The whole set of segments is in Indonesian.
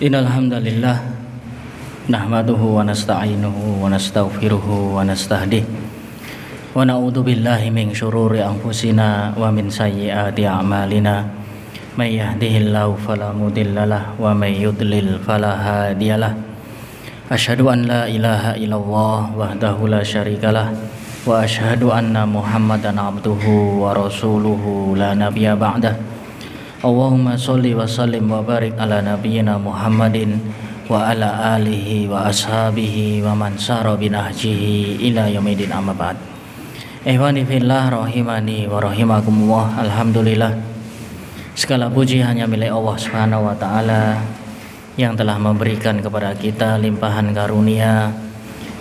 Innal hamdalillah nahmaduhu wa nasta'inuhu wa nastaghfiruhu wa nastahdihi wa na'udzu billahi min syururi anfusina wa min sayyiati a'malina may yahdihillahu fala mudhillalah wa may yudlil fala hadiyalah. Asyhadu an la ilaha illallah wahdahu la syarikalah wa asyhadu anna Muhammadan abduhu wa rasuluhu la nabiyya ba'dah. Allahumma sholli wa sallim wa barik ala nabiyyina Muhammadin wa ala alihi wa ashabihi wa man sara binahjihi ila yaumil amma ba'd. Ihwani fillah rahimani wa rahimakumullah. Alhamdulillah, segala puji hanya milik Allah Subhanahu wa taala yang telah memberikan kepada kita limpahan karunia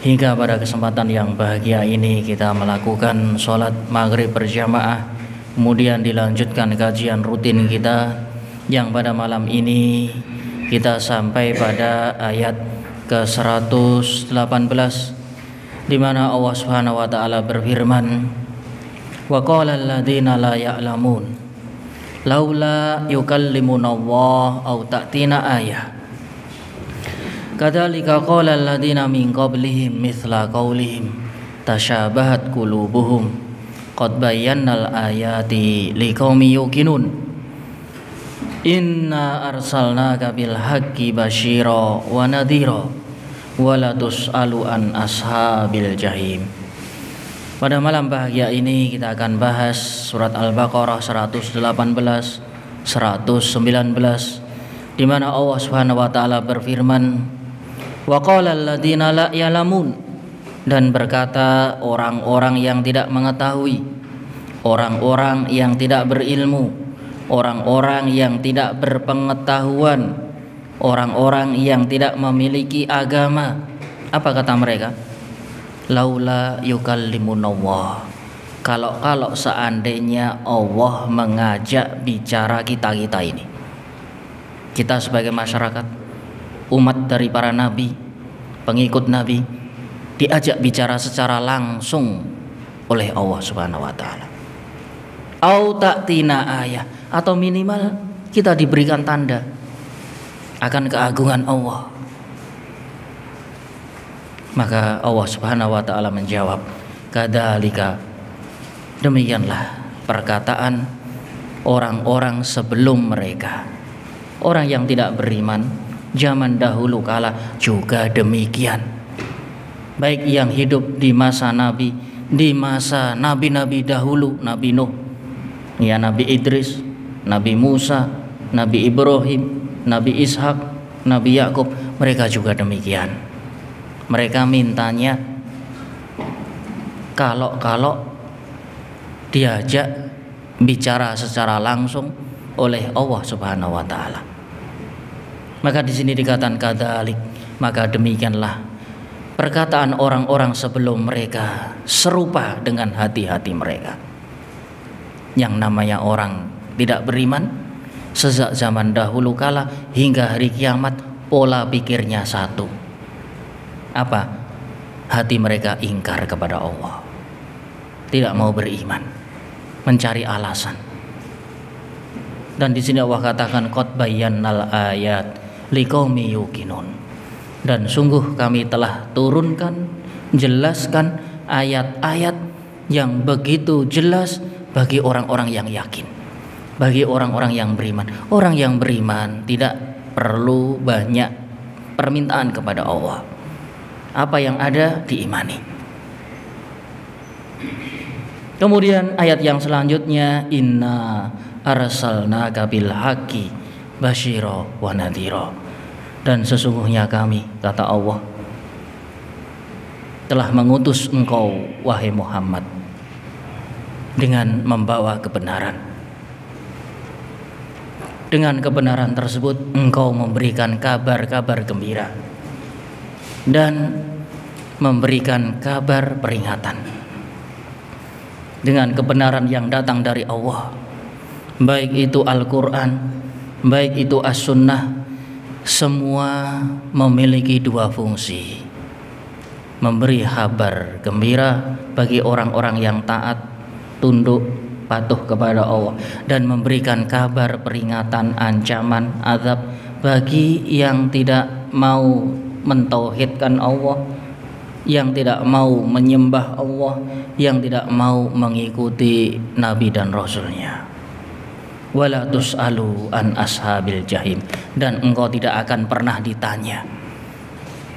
hingga pada kesempatan yang bahagia ini kita melakukan sholat maghrib berjamaah. Kemudian dilanjutkan kajian rutin kita yang pada malam ini kita sampai pada ayat ke-118 di mana Allah Subhanahu wa taala berfirman, wa qala alladziina la ya'lamun laula yukallimunallahu aw ta'tina ayah kadzalika qala alladziina min qablihim mithla qaulihim tasyabahat qulubuhum qad bayyannal ayati liqaumi yuqinun inna arsalnaka bil haqqi basyira wa nadhira wa la tus'alu an ashabil jahim. Pada malam bahagia ini kita akan bahas surat Al-Baqarah 118 119 di mana Allah Subhanahu wa taala berfirman, wa qala alladziina la ya'lamun, dan berkata orang-orang yang tidak mengetahui, orang-orang yang tidak berilmu, orang-orang yang tidak berpengetahuan, orang-orang yang tidak memiliki agama. Apa kata mereka? Laula yukallimunallah, kalau seandainya Allah mengajak bicara kita ini, kita sebagai masyarakat, umat dari para nabi, pengikut nabi, diajak bicara secara langsung oleh Allah Subhanahu wa taala. Au ta'tina ayah, atau minimal kita diberikan tanda akan keagungan Allah. Maka Allah Subhanahu wa taala menjawab, kadzalika, demikianlah perkataan orang-orang sebelum mereka, orang yang tidak beriman zaman dahulu kala juga demikian. Baik yang hidup di masa Nabi, di masa nabi-nabi dahulu, Nabi Nuh, ya Nabi Idris, Nabi Musa, Nabi Ibrahim, Nabi Ishak, Nabi Yakub, mereka juga demikian. Mereka mintanya kalau diajak bicara secara langsung oleh Allah Subhanahu wa taala. Maka di sini dikatakan kadzalik, maka demikianlah perkataan orang-orang sebelum mereka, serupa dengan hati-hati mereka. Yang namanya orang tidak beriman sejak zaman dahulu kala hingga hari kiamat, pola pikirnya satu. Apa? Hati mereka ingkar kepada Allah, tidak mau beriman, mencari alasan. Dan di sini Allah katakan qad bayyannal ayat liqaumi yuqinun, dan sungguh kami telah turunkan, jelaskan ayat-ayat yang begitu jelas bagi orang-orang yang yakin, bagi orang-orang yang beriman. Orang yang beriman tidak perlu banyak permintaan kepada Allah. Apa yang ada diimani. Kemudian ayat yang selanjutnya, inna arsalnaka bil haqqi basyira wa nadhira, dan sesungguhnya kami, kata Allah, telah mengutus engkau wahai Muhammad dengan membawa kebenaran. Dengan kebenaran tersebut engkau memberikan kabar-kabar gembira dan memberikan kabar peringatan. Dengan kebenaran yang datang dari Allah, baik itu Al-Quran, baik itu As-Sunnah, semua memiliki dua fungsi: memberi kabar gembira bagi orang-orang yang taat, tunduk, patuh kepada Allah, dan memberikan kabar peringatan, ancaman, azab bagi yang tidak mau mentauhidkan Allah, yang tidak mau menyembah Allah, yang tidak mau mengikuti Nabi dan Rasulnya. Wala tus'alu an ashabil jahim, dan engkau tidak akan pernah ditanya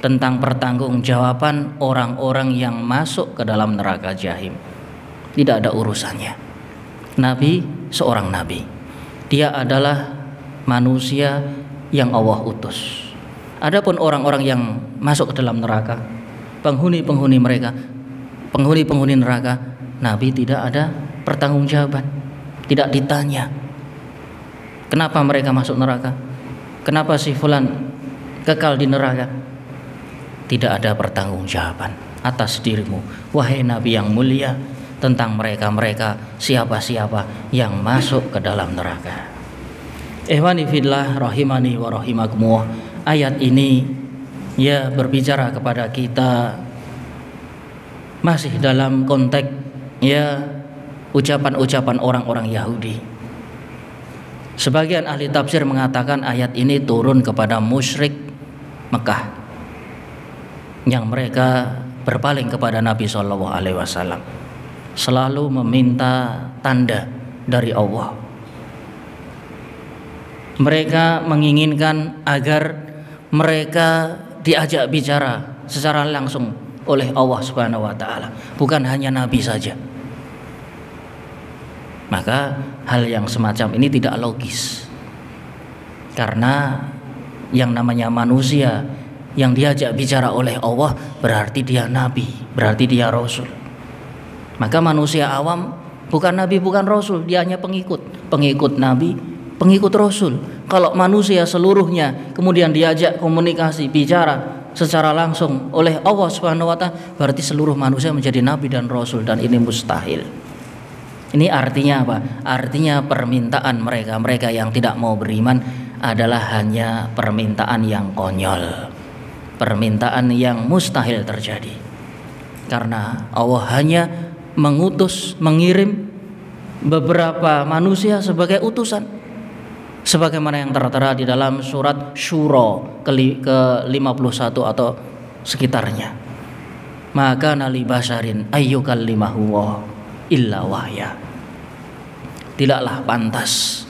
tentang pertanggungjawaban orang-orang yang masuk ke dalam neraka jahim. Tidak ada urusannya. Nabi seorang nabi, dia adalah manusia yang Allah utus. Adapun orang-orang yang masuk ke dalam neraka, penghuni neraka, Nabi tidak ada pertanggungjawaban, tidak ditanya kenapa mereka masuk neraka, kenapa si fulan kekal di neraka. Tidak ada pertanggungjawaban atas dirimu, wahai Nabi yang mulia, tentang mereka siapa-siapa yang masuk ke dalam neraka. Ikhwani fillah rahimani wa rahimakumullah. Ayat ini ya berbicara kepada kita masih dalam konteks ya ucapan-ucapan orang-orang Yahudi. Sebagian ahli tafsir mengatakan ayat ini turun kepada musyrik Mekah yang mereka berpaling kepada Nabi SAW, selalu meminta tanda dari Allah. Mereka menginginkan agar mereka diajak bicara secara langsung oleh Allah Subhanahu wa taala, bukan hanya Nabi saja. Maka hal yang semacam ini tidak logis. Karena yang namanya manusia yang diajak bicara oleh Allah berarti dia nabi, berarti dia rasul. Maka manusia awam bukan nabi, bukan rasul, dia hanya pengikut nabi, pengikut rasul. Kalau manusia seluruhnya kemudian diajak komunikasi, bicara secara langsung oleh Allah Subhanahu wa taala, berarti seluruh manusia menjadi nabi dan rasul, dan ini mustahil. Ini artinya apa? Artinya permintaan mereka yang tidak mau beriman adalah hanya permintaan yang konyol, permintaan yang mustahil terjadi. Karena Allah hanya mengirim beberapa manusia sebagai utusan, sebagaimana yang tertera di dalam surat Syura ke-51 atau sekitarnya. Maka nali basharin ayyukallimahu illa wahya. Tidaklah pantas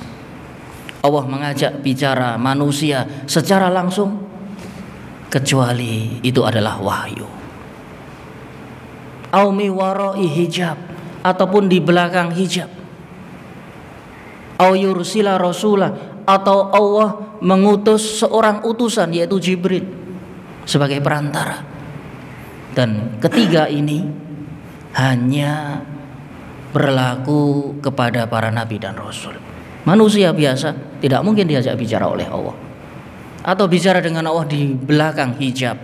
Allah mengajak bicara manusia secara langsung kecuali itu adalah wahyu. Aumi warai hijab, ataupun di belakang hijab. Au yursila rasulah, atau Allah mengutus seorang utusan yaitu Jibril sebagai perantara. Dan ketiga ini hanya berlaku kepada para nabi dan rasul. Manusia biasa tidak mungkin diajak bicara oleh Allah, atau bicara dengan Allah di belakang hijab,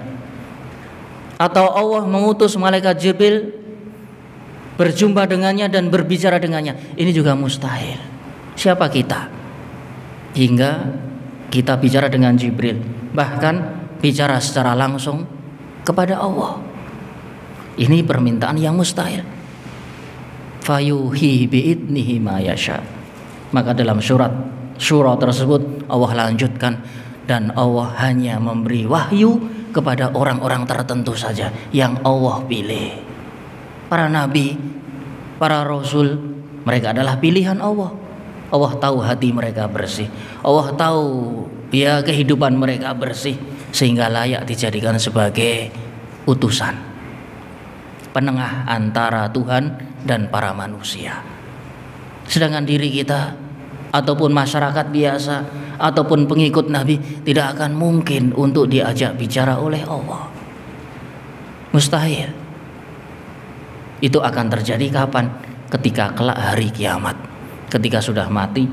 atau Allah mengutus malaikat Jibril berjumpa dengannya dan berbicara dengannya. Ini juga mustahil. Siapa kita hingga kita bicara dengan Jibril, bahkan bicara secara langsung kepada Allah? Ini permintaan yang mustahil. Fayuhi bi'idnihi ma yasha. Maka dalam surat Syura tersebut Allah lanjutkan, dan Allah hanya memberi wahyu kepada orang-orang tertentu saja yang Allah pilih. Para nabi, para rasul, mereka adalah pilihan Allah. Allah tahu hati mereka bersih, Allah tahu ya kehidupan mereka bersih, sehingga layak dijadikan sebagai utusan, penengah antara Tuhan dan para manusia. Sedangkan diri kita ataupun masyarakat biasa ataupun pengikut Nabi tidak akan mungkin untuk diajak bicara oleh Allah. Mustahil. Itu akan terjadi kapan? Ketika kelak hari kiamat, ketika sudah mati,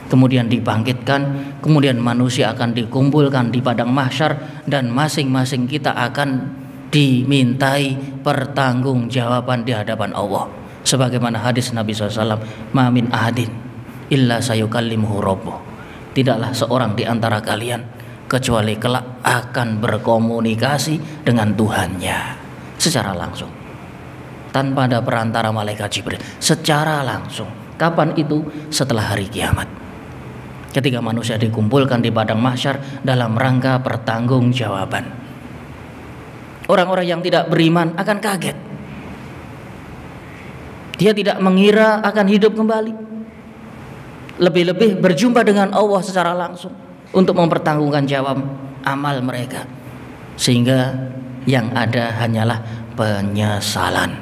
kemudian dibangkitkan, kemudian manusia akan dikumpulkan di padang mahsyar, dan masing-masing kita akan dimintai pertanggungjawaban di hadapan Allah. Sebagaimana hadis Nabi SAW, ma min ahadin illa sayukallimuhu rabbuh. Tidaklah seorang di antara kalian kecuali kelak akan berkomunikasi dengan Tuhannya secara langsung, tanpa ada perantara malaikat Jibril, secara langsung. Kapan itu? Setelah hari kiamat. ketika manusia dikumpulkan di padang mahsyar dalam rangka pertanggungjawaban. Orang-orang yang tidak beriman akan kaget. Dia tidak mengira akan hidup kembali. Lebih-lebih berjumpa dengan Allah secara langsung untuk mempertanggungan jawab amal mereka. Sehingga yang ada hanyalah penyesalan.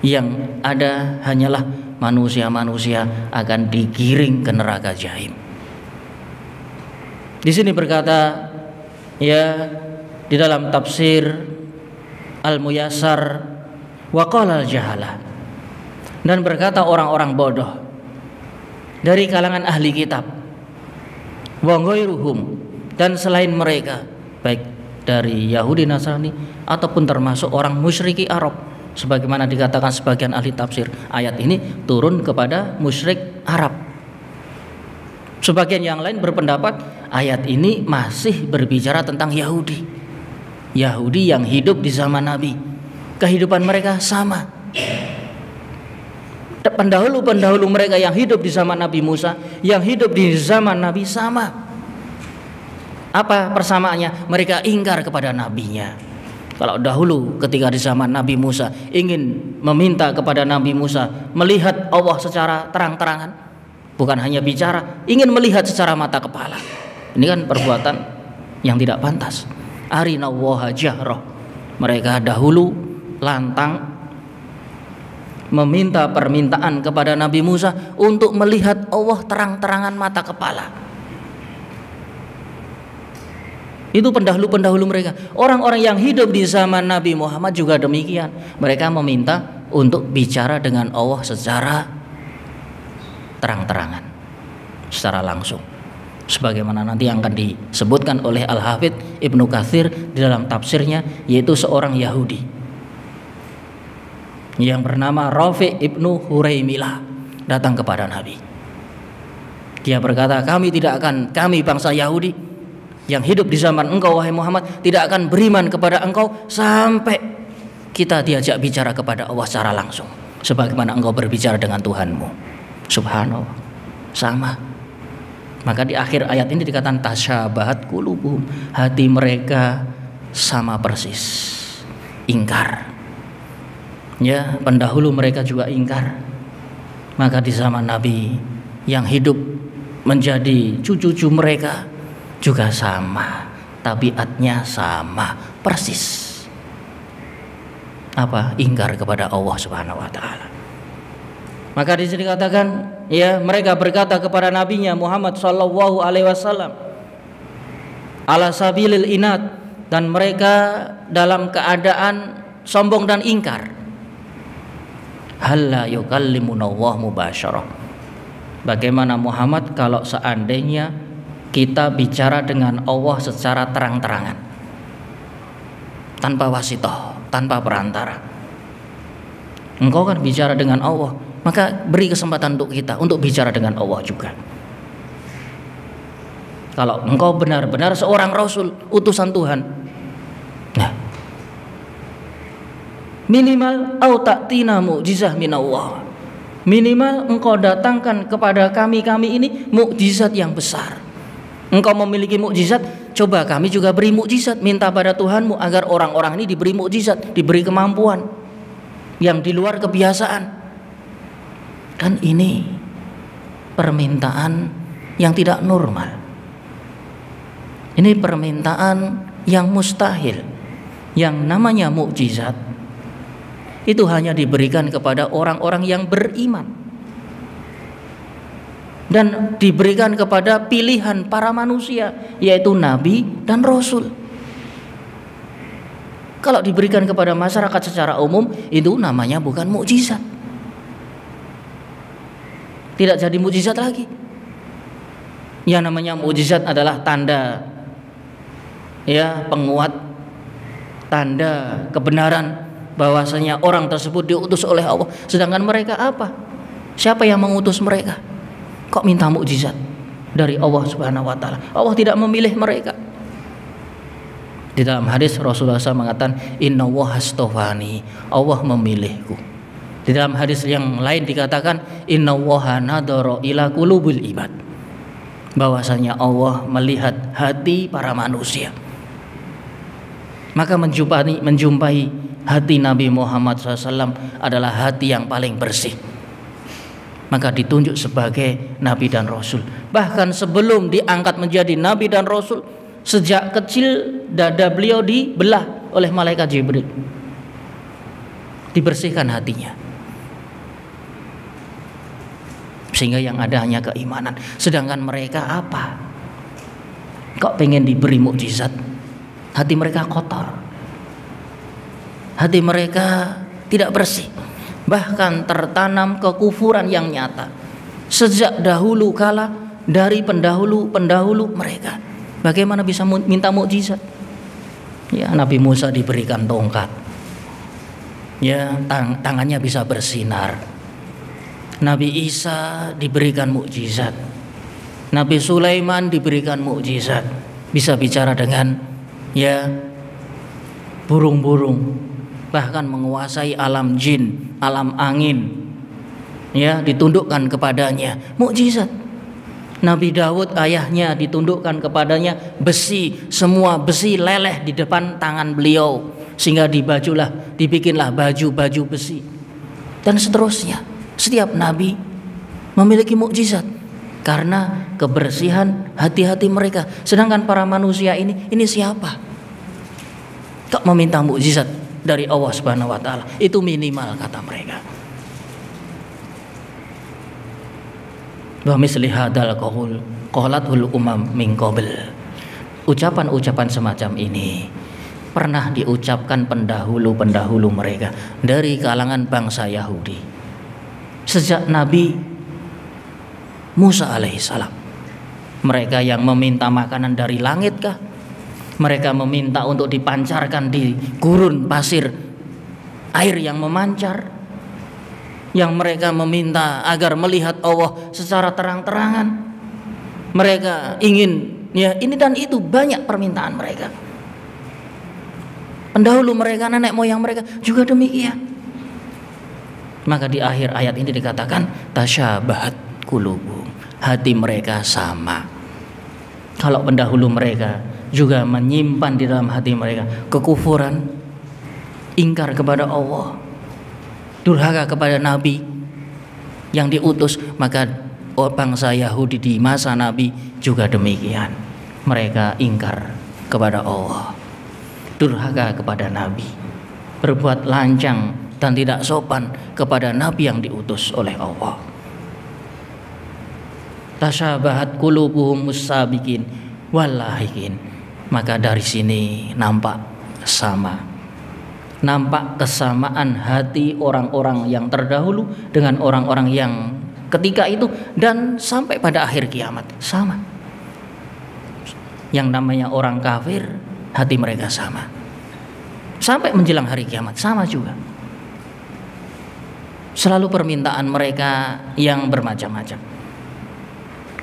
Yang ada hanyalah manusia-manusia akan digiring ke neraka jahim. Di sini berkata ya di dalam tafsir Al-Muyassar wa qala al-jahalah, dan berkata orang-orang bodoh dari kalangan ahli kitab, wa ghairuhum, dan selain mereka, baik dari Yahudi Nasrani ataupun termasuk orang musyriki Arab, sebagaimana dikatakan sebagian ahli tafsir, ayat ini turun kepada musyrik Arab. Sebagian yang lain berpendapat ayat ini masih berbicara tentang Yahudi yang hidup di zaman Nabi. Kehidupan mereka sama. Pendahulu-pendahulu mereka yang hidup di zaman Nabi Musa, yang hidup di zaman Nabi sama. Apa persamaannya? Mereka ingkar kepada nabinya. Kalau dahulu ketika di zaman Nabi Musa ingin meminta kepada Nabi Musa melihat Allah secara terang-terangan, bukan hanya bicara, ingin melihat secara mata kepala. Ini kan perbuatan yang tidak pantas. Arinallaha jahrah. Mereka dahulu lantang meminta permintaan kepada Nabi Musa untuk melihat Allah terang-terangan mata kepala. Itu pendahulu-pendahulu mereka. Orang-orang yang hidup di zaman Nabi Muhammad juga demikian. Mereka meminta untuk bicara dengan Allah secara terang-terangan, secara langsung. Sebagaimana nanti akan disebutkan oleh Al-Hafidz Ibnu Katsir di dalam tafsirnya, yaitu seorang Yahudi yang bernama Rafi' Ibnu Huraimilah datang kepada Nabi. Dia berkata, kami bangsa Yahudi yang hidup di zaman engkau wahai Muhammad tidak akan beriman kepada engkau sampai kita diajak bicara kepada Allah secara langsung, sebagaimana engkau berbicara dengan Tuhanmu. Subhanallah, sama. Maka di akhir ayat ini dikatakan tasyabahat qulubuhum, hati mereka sama persis, ingkar. Ya, pendahulu mereka juga ingkar. Maka di zaman Nabi yang hidup menjadi cucu-cucu mereka juga sama, tabiatnya sama persis. Apa? Ingkar kepada Allah Subhanahu wa taala. Maka di sini dikatakan, ya, mereka berkata kepada nabinya Muhammad sallallahu alaihi wasallam ala sabilil inat, dan mereka dalam keadaan sombong dan ingkar. Halla yukallimunallah mubasyarah. Bagaimana Muhammad kalau seandainya kita bicara dengan Allah secara terang-terangan, tanpa wasithah, tanpa perantara. Engkau kan bicara dengan Allah, maka beri kesempatan untuk kita untuk bicara dengan Allah juga. Kalau engkau benar-benar seorang Rasul, utusan Tuhan, nah, minimal au ta'tina mu'jizah minallah, minimal engkau datangkan kepada kami ini mukjizat yang besar. Engkau memiliki mukjizat, coba kami juga beri mukjizat, minta pada Tuhanmu agar orang-orang ini diberi mukjizat, diberi kemampuan yang di luar kebiasaan. Kan ini permintaan yang tidak normal. Ini permintaan yang mustahil. Yang namanya mukjizat itu hanya diberikan kepada orang-orang yang beriman dan diberikan kepada pilihan para manusia, yaitu nabi dan rasul. Kalau diberikan kepada masyarakat secara umum, itu namanya bukan mukjizat. Tidak jadi mukjizat lagi. Yang namanya mukjizat adalah tanda, ya, penguat, tanda kebenaran bahwasanya orang tersebut diutus oleh Allah. Sedangkan mereka apa? Siapa yang mengutus mereka? Kok minta mukjizat dari Allah Subhanahu wa taala? Allah tidak memilih mereka. Di dalam hadis Rasulullah SAW mengatakan, Innallaha astafani, Allah memilihku. Di dalam hadis yang lain dikatakan, Innallaha nadhara ila qulubil ibad, bahwasanya Allah melihat hati para manusia. Maka menjumpai hati Nabi Muhammad SAW adalah hati yang paling bersih. Maka ditunjuk sebagai Nabi dan Rasul. Bahkan sebelum diangkat menjadi Nabi dan Rasul, sejak kecil dada beliau dibelah oleh malaikat Jibril, dibersihkan hatinya, sehingga yang ada hanya keimanan. Sedangkan mereka apa? Kok pengen diberi mukjizat? Hati mereka kotor, hati mereka tidak bersih, bahkan tertanam kekufuran yang nyata sejak dahulu kala dari pendahulu mereka. Bagaimana bisa minta mukjizat? Ya, Nabi Musa diberikan tongkat, ya, tangannya bisa bersinar. Nabi Isa diberikan mukjizat. Nabi Sulaiman diberikan mukjizat, bisa bicara dengan, ya, burung-burung, bahkan menguasai alam jin, alam angin, ya, ditundukkan kepadanya, mukjizat. Nabi Daud ayahnya ditundukkan kepadanya besi, semua besi leleh di depan tangan beliau, sehingga dibikinlah baju besi, dan seterusnya. Setiap nabi memiliki mukjizat karena kebersihan hati-hati mereka. Sedangkan para manusia ini siapa? Kok meminta mukjizat dari Allah Subhanahu wa taala? Itu minimal, kata mereka. Wa misli hadzal qaul qalatul umam min qabl. Ucapan-ucapan semacam ini pernah diucapkan pendahulu mereka dari kalangan bangsa Yahudi. Sejak Nabi Musa alaihissalam, mereka yang meminta makanan dari langit kah? Mereka meminta untuk dipancarkan di gurun pasir air yang memancar, yang mereka meminta agar melihat Allah secara terang-terangan. Mereka ingin, ya, ini dan itu, banyak permintaan mereka. Pendahulu mereka, nenek moyang mereka juga demikian. Maka di akhir ayat ini dikatakan tasyabahat qulubuhum, hati mereka sama. Kalau pendahulu mereka juga menyimpan di dalam hati mereka kekufuran, ingkar kepada Allah, durhaka kepada Nabi yang diutus, maka bangsa Yahudi di masa Nabi juga demikian. Mereka ingkar kepada Allah, durhaka kepada Nabi, berbuat lancang dan tidak sopan kepada Nabi yang diutus oleh Allah. Tasyabahat qulubuhum musabiqin wallahikin. Maka dari sini nampak sama, nampak kesamaan hati orang-orang yang terdahulu dengan orang-orang yang ketika itu dan sampai pada akhir kiamat sama. Yang namanya orang kafir, hati mereka sama, sampai menjelang hari kiamat sama juga. Selalu permintaan mereka yang bermacam-macam.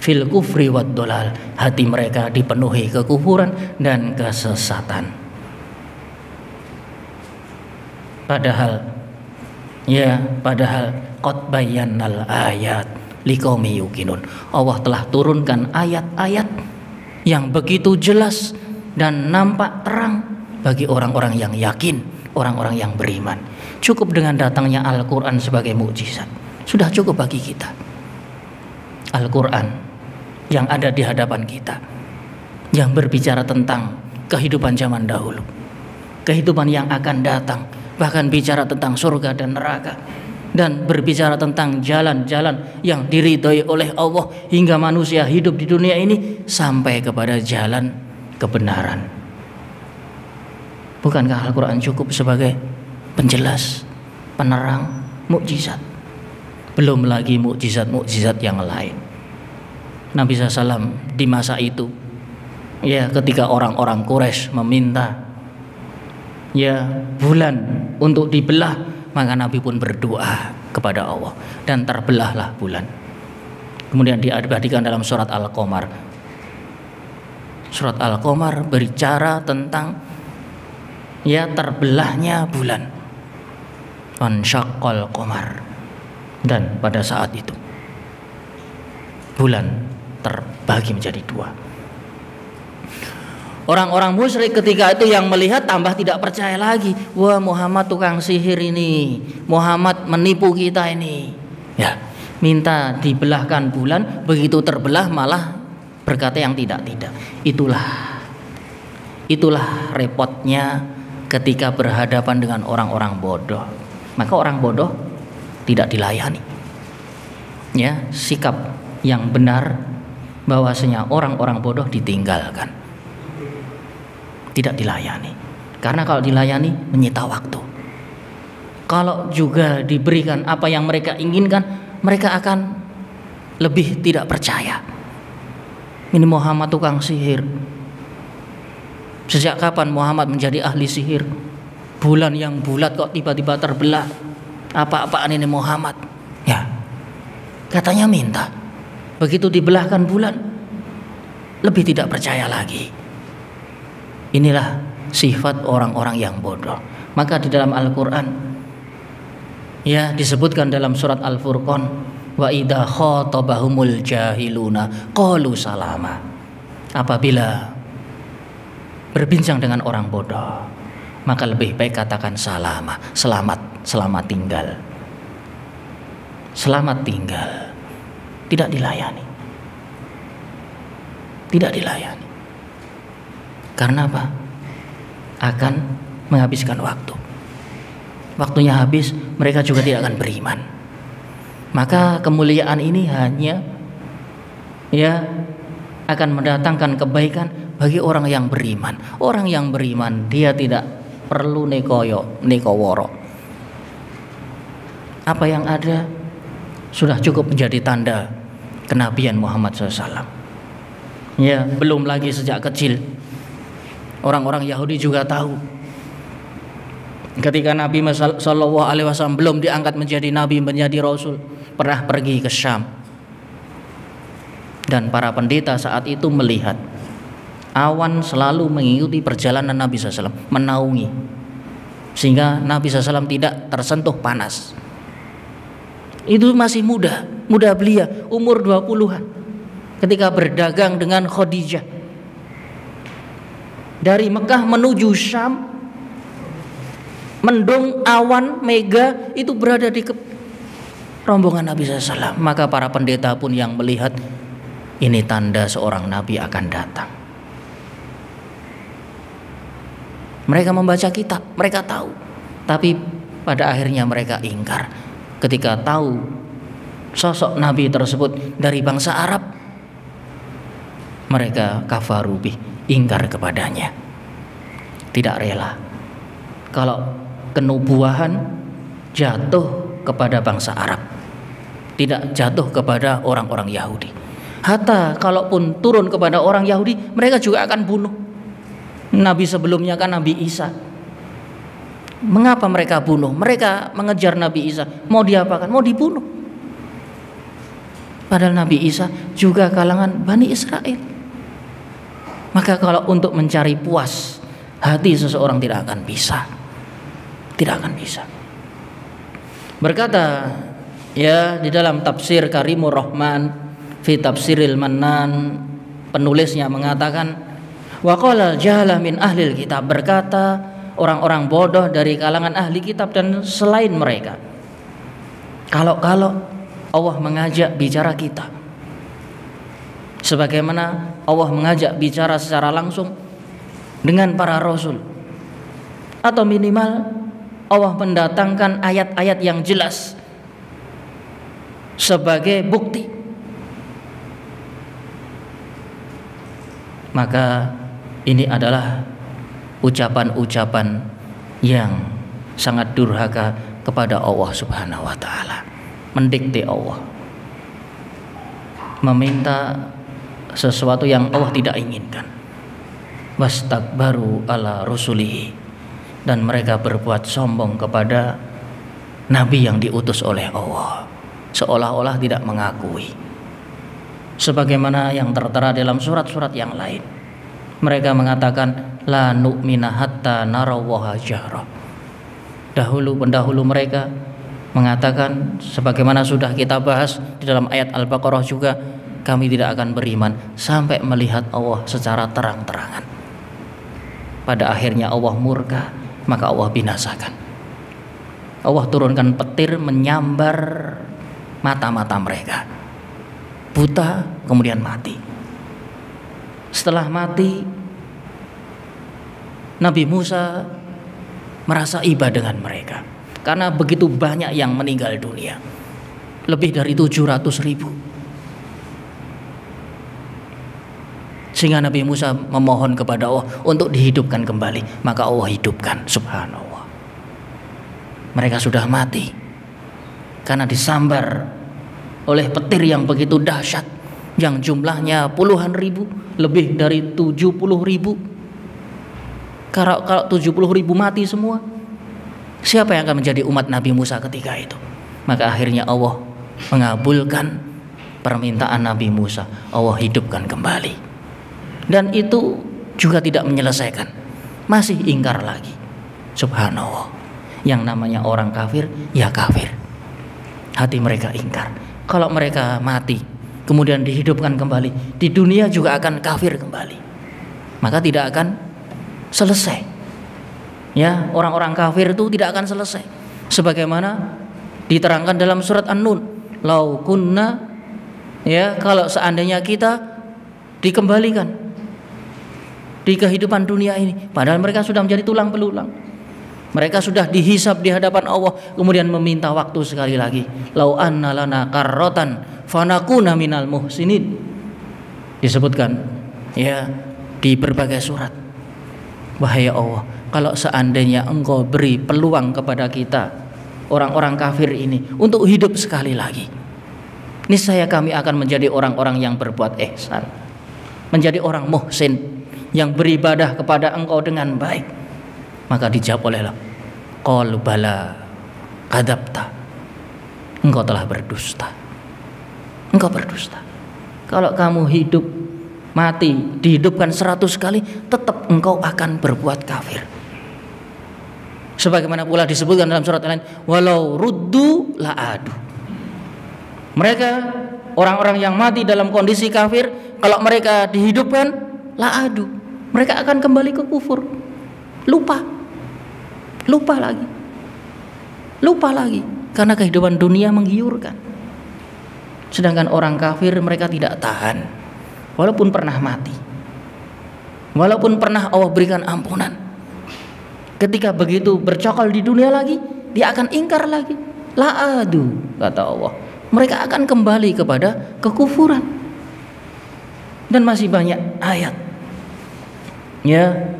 Fil kufri wad dolal, hati mereka dipenuhi kekufuran dan kesesatan. Padahal qad bayyannal ayat liqaumi yuqinun. Allah telah turunkan ayat-ayat yang begitu jelas dan nampak terang bagi orang-orang yang yakin, orang-orang yang beriman. Cukup dengan datangnya Al-Quran sebagai mukjizat, sudah cukup bagi kita. Al-Quran yang ada di hadapan kita, yang berbicara tentang kehidupan zaman dahulu, kehidupan yang akan datang, bahkan bicara tentang surga dan neraka, dan berbicara tentang jalan-jalan yang diridhoi oleh Allah hingga manusia hidup di dunia ini sampai kepada jalan kebenaran. Bukankah Al-Quran cukup sebagai penjelas, penerang, mukjizat? Belum lagi mukjizat-mukjizat yang lain. Nabi SAW di masa itu, ya, ketika orang-orang Quraisy meminta, ya, bulan untuk dibelah, maka Nabi pun berdoa kepada Allah dan terbelahlah bulan. Kemudian diabadikan dalam surat Al-Qamar. Surat Al-Qamar berbicara tentang, ya, terbelahnya bulan. Wansyaqqal qamar. Dan pada saat itu bulan terbagi menjadi dua. Orang-orang musyrik ketika itu yang melihat tambah tidak percaya lagi. Wah, Muhammad tukang sihir ini, Muhammad menipu kita ini. Ya, minta dibelahkan bulan, begitu terbelah malah berkata yang tidak-tidak. Itulah repotnya ketika berhadapan dengan orang-orang bodoh. Maka orang bodoh tidak dilayani. Ya, sikap yang benar bahwasanya orang-orang bodoh ditinggalkan. Tidak dilayani. Karena kalau dilayani menyita waktu. Kalau juga diberikan apa yang mereka inginkan, mereka akan lebih tidak percaya. Ini Muhammad tukang sihir. Sejak kapan Muhammad menjadi ahli sihir? Bulan yang bulat kok tiba-tiba terbelah. Apa-apaan ini Muhammad? Ya, katanya minta. Begitu dibelahkan bulan, lebih tidak percaya lagi. Inilah sifat orang-orang yang bodoh. Maka di dalam Al-Quran ya disebutkan dalam surat Al-Furqan, wa idza khatabahumul jahiluna qalu salama. Apabila berbincang dengan orang bodoh, maka lebih baik katakan salama, selamat tinggal. Selamat tinggal. Tidak dilayani. Tidak dilayani. Karena apa? Akan menghabiskan waktu. Waktunya habis, mereka juga tidak akan beriman. Maka kemuliaan ini hanya ya akan mendatangkan kebaikan bagi orang yang beriman. Orang yang beriman dia tidak perlu nekoworo. Apa yang ada sudah cukup menjadi tanda kenabian Muhammad SAW. Ya, belum lagi sejak kecil orang-orang Yahudi juga tahu ketika Nabi SAW belum diangkat menjadi Nabi, menjadi Rasul, pernah pergi ke Syam. Dan para pendeta saat itu melihat awan selalu mengikuti perjalanan Nabi SAW, menaungi, sehingga Nabi SAW tidak tersentuh panas. Itu masih muda belia, umur 20-an, ketika berdagang dengan Khadijah dari Mekah menuju Syam. Mendung, awan, mega itu berada di rombongan Nabi SAW. Maka para pendeta pun yang melihat ini tanda seorang Nabi akan datang. Mereka membaca kitab, mereka tahu, tapi pada akhirnya mereka ingkar ketika tahu sosok Nabi tersebut dari bangsa Arab. Mereka kafarubi, ingkar kepadanya, tidak rela kalau kenubuahan jatuh kepada bangsa Arab, tidak jatuh kepada orang-orang Yahudi. Hatta kalaupun turun kepada orang Yahudi, mereka juga akan bunuh. Nabi sebelumnya kan Nabi Isa. Mengapa mereka bunuh? Mereka mengejar Nabi Isa, mau diapakan? Mau dibunuh. Padahal Nabi Isa juga kalangan Bani Israel. Maka kalau untuk mencari puas hati seseorang tidak akan bisa. Tidak akan bisa. Berkata ya di dalam tafsir Karimur Rahman fi Tafsiril Mannan, penulisnya mengatakan wa qala jahala min ahlil kitab, berkata orang-orang bodoh dari kalangan ahli kitab dan selain mereka, kalau Allah mengajak bicara kita sebagaimana Allah mengajak bicara secara langsung dengan para rasul, atau minimal Allah mendatangkan ayat-ayat yang jelas sebagai bukti, maka ini adalah ucapan-ucapan yang sangat durhaka kepada Allah Subhanahu wa taala. Mendikte Allah, meminta sesuatu yang Allah tidak inginkan. Wastakbaru ala rusulihi, dan mereka berbuat sombong kepada nabi yang diutus oleh Allah, seolah-olah tidak mengakui. Sebagaimana yang tertera dalam surat-surat yang lain, mereka mengatakan la nu'mina hatta narawaha jahra. Pendahulu mereka mengatakan sebagaimana sudah kita bahas di dalam ayat Al-Baqarah juga, kami tidak akan beriman sampai melihat Allah secara terang-terangan. Pada akhirnya Allah murka, maka Allah binasakan. Allah turunkan petir menyambar mata-mata mereka, buta, kemudian mati. Setelah mati, Nabi Musa merasa iba dengan mereka karena begitu banyak yang meninggal dunia, lebih dari 700.000. Sehingga Nabi Musa memohon kepada Allah untuk dihidupkan kembali, maka Allah hidupkan, subhanallah. Mereka sudah mati karena disambar oleh petir yang begitu dahsyat, yang jumlahnya puluhan ribu, lebih dari 70.000. Kalau 70.000 mati semua, siapa yang akan menjadi umat Nabi Musa ketika itu? Maka akhirnya Allah mengabulkan permintaan Nabi Musa, Allah hidupkan kembali. Dan itu juga tidak menyelesaikan, masih ingkar lagi. Subhanallah. Yang namanya orang kafir, ya kafir. Hati mereka ingkar. Kalau mereka mati kemudian dihidupkan kembali, di dunia juga akan kafir kembali, maka tidak akan selesai. Ya, orang-orang kafir itu tidak akan selesai. Sebagaimana diterangkan dalam surat An-Nun, lau kunna, ya, kalau seandainya kita dikembalikan di kehidupan dunia ini, padahal mereka sudah menjadi tulang belulang, mereka sudah dihisab di hadapan Allah, kemudian meminta waktu sekali lagi, lau anna lana karrotan fanakuna minal muhsinin, disebutkan ya di berbagai surat. Wahai Allah, kalau seandainya Engkau beri peluang kepada kita, orang-orang kafir ini, untuk hidup sekali lagi, niscaya kami akan menjadi orang-orang yang berbuat ihsan, menjadi orang muhsin, yang beribadah kepada Engkau dengan baik. Maka dijawab oleh Allah, qalu bala kadzabta, engkau telah berdusta. Engkau berdusta. Kalau kamu hidup, mati, dihidupkan 100 kali, tetap engkau akan berbuat kafir. Sebagaimana pula disebutkan dalam surat lain, walau ruddu la'adu. Mereka, orang-orang yang mati dalam kondisi kafir, kalau mereka dihidupkan, la'adu, mereka akan kembali ke kufur. Lupa lagi, karena kehidupan dunia menggiurkan. Sedangkan orang kafir, mereka tidak tahan, walaupun pernah mati, walaupun pernah Allah berikan ampunan, ketika begitu bercokol di dunia lagi, dia akan ingkar lagi. La'adu, kata Allah, mereka akan kembali kepada kekufuran. Dan masih banyak ayat, ya,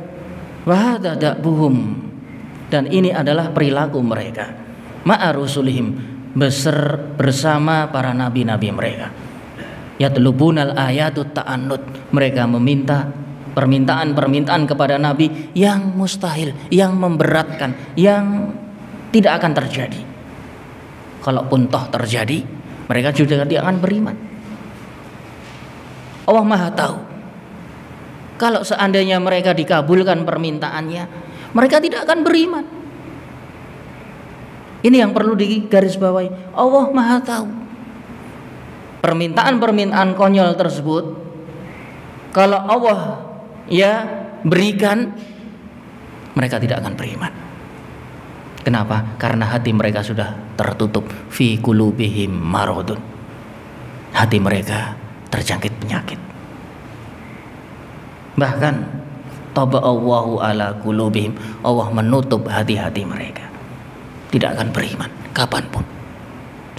wahada da'buhum, dan ini adalah perilaku mereka, ma'a rusulihim, bersama para nabi-nabi mereka. Yatlubunal ayatut ta'annud, mereka meminta permintaan kepada nabi yang mustahil, yang memberatkan, yang tidak akan terjadi. Kalaupun toh terjadi, mereka juga tidak akan beriman. Allah Maha tahu, kalau seandainya mereka dikabulkan permintaannya, mereka tidak akan beriman. Ini yang perlu digarisbawahi. Allah Maha tahu. Permintaan-permintaan konyol tersebut, kalau Allah ya berikan, mereka tidak akan beriman. Kenapa? Karena hati mereka sudah tertutup. Fi qulubihim maradun. Hati mereka terjangkit penyakit. Bahkan taba'allahu ala qulubihim, Allah menutup hati-hati mereka, tidak akan beriman kapanpun.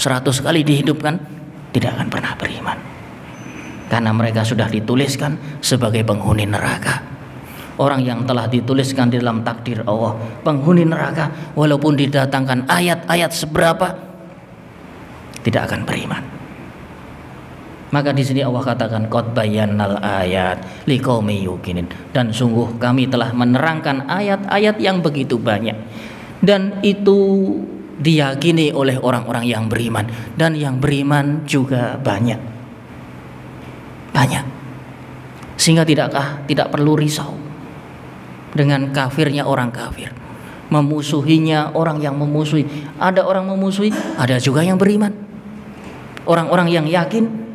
100 kali dihidupkan, tidak akan pernah beriman, karena mereka sudah dituliskan sebagai penghuni neraka. Orang yang telah dituliskan di dalam takdir Allah penghuni neraka, walaupun didatangkan ayat-ayat seberapa, tidak akan beriman. Maka di sini Allah katakan qad bayyannal ayat liqaumi yuqinin, dan sungguh kami telah menerangkan ayat-ayat yang begitu banyak, dan itu diyakini oleh orang-orang yang beriman, dan yang beriman juga banyak, sehingga tidak perlu risau dengan kafirnya orang kafir, memusuhinya orang yang memusuhi. Ada orang memusuhi, ada juga yang beriman, orang-orang yang yakin,